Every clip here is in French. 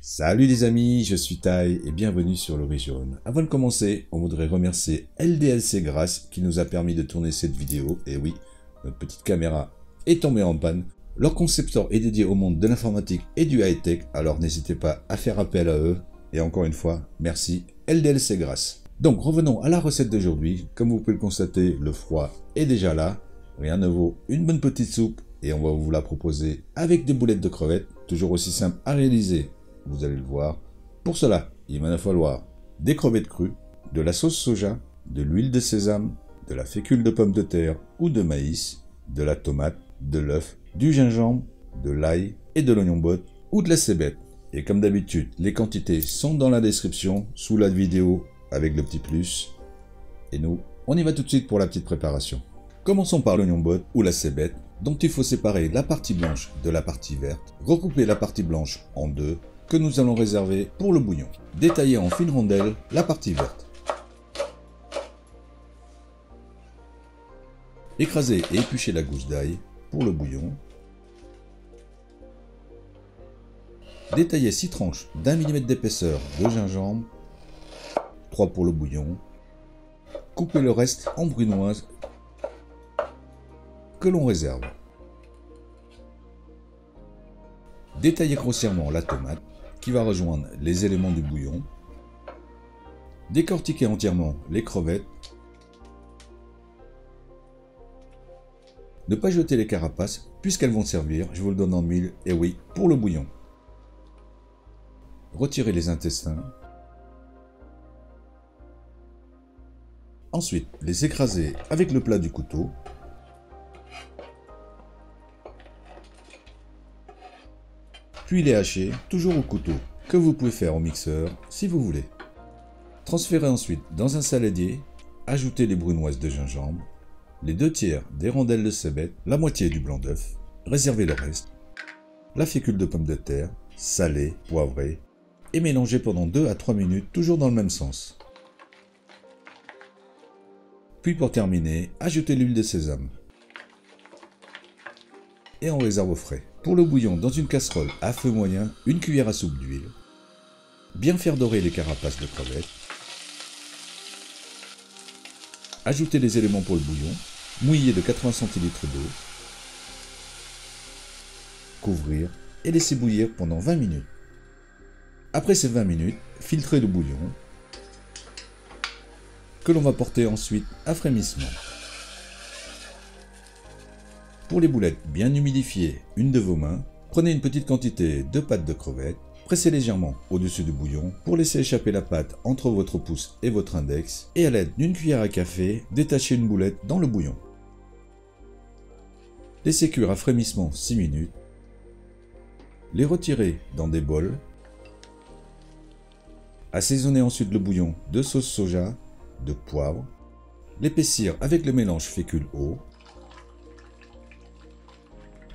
Salut les amis, je suis Tai et bienvenue sur l'Origine. Avant de commencer, on voudrait remercier LDLC Grasse qui nous a permis de tourner cette vidéo. Et oui, notre petite caméra est tombée en panne. Leur concepteur est dédié au monde de l'informatique et du high-tech, alors n'hésitez pas à faire appel à eux. Et encore une fois, merci LDLC Grasse. Donc revenons à la recette d'aujourd'hui. Comme vous pouvez le constater, le froid est déjà là. Rien ne vaut une bonne petite soupe et on va vous la proposer avec des boulettes de crevettes, toujours aussi simple à réaliser. Vous allez le voir. Pour cela, il va falloir des crevettes crues, de la sauce soja, de l'huile de sésame, de la fécule de pomme de terre ou de maïs, de la tomate, de l'œuf, du gingembre, de l'ail et de l'oignon botte ou de la cébette. Et comme d'habitude, les quantités sont dans la description sous la vidéo avec le petit plus. Et nous, on y va tout de suite pour la petite préparation. Commençons par l'oignon botte ou la cébette, dont il faut séparer la partie blanche de la partie verte, recouper la partie blanche en deux, que nous allons réserver pour le bouillon. Détailler en fines rondelles la partie verte. Écraser et éplucher la gousse d'ail pour le bouillon. Détailler 6 tranches d'1 mm d'épaisseur de gingembre, 3 pour le bouillon. Couper le reste en brunoise que l'on réserve. Détailler grossièrement la tomate qui va rejoindre les éléments du bouillon. Décortiquer entièrement les crevettes. Ne pas jeter les carapaces puisqu'elles vont servir, je vous le donne en mille, et oui, pour le bouillon. Retirer les intestins. Ensuite, les écraser avec le plat du couteau. Puis les hacher, toujours au couteau, que vous pouvez faire au mixeur si vous voulez. Transférez ensuite dans un saladier, ajoutez les brunoises de gingembre, les 2/3 des rondelles de cébette, la moitié du blanc d'œuf, réservez le reste, la fécule de pomme de terre, salée, poivrée, et mélangez pendant 2 à 3 minutes, toujours dans le même sens. Puis pour terminer, ajoutez l'huile de sésame. Et on réserve au frais. Pour le bouillon, dans une casserole à feu moyen, une cuillère à soupe d'huile. Bien faire dorer les carapaces de crevettes. Ajoutez les éléments pour le bouillon, mouiller de 80 cl d'eau. Couvrir et laisser bouillir pendant 20 minutes. Après ces 20 minutes, filtrez le bouillon, que l'on va porter ensuite à frémissement. Pour les boulettes bien humidifiées, une de vos mains, prenez une petite quantité de pâte de crevettes, pressez légèrement au-dessus du bouillon pour laisser échapper la pâte entre votre pouce et votre index et à l'aide d'une cuillère à café, détachez une boulette dans le bouillon. Laissez cuire à frémissement 6 minutes. Les retirez dans des bols. Assaisonnez ensuite le bouillon de sauce soja, de poivre. L'épaissir avec le mélange fécule eau.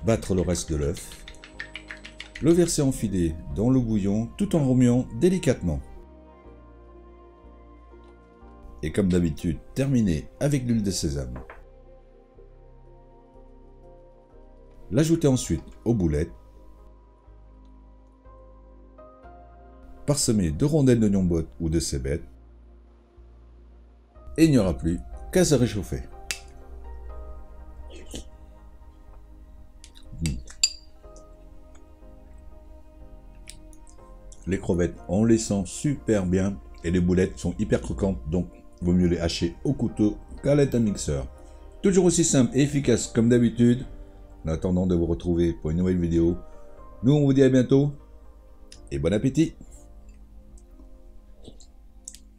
Battre le reste de l'œuf, le verser en filet dans le bouillon tout en remuant délicatement. Et comme d'habitude, terminer avec l'huile de sésame. L'ajouter ensuite aux boulettes. Parsemer de rondelles d'oignon botte ou de cébette. Et il n'y aura plus qu'à se réchauffer. Les crevettes, on les sent super bien et les boulettes sont hyper croquantes, donc il vaut mieux les hacher au couteau qu'à l'aide d'un mixeur. Toujours aussi simple et efficace comme d'habitude. En attendant de vous retrouver pour une nouvelle vidéo, nous on vous dit à bientôt et bon appétit!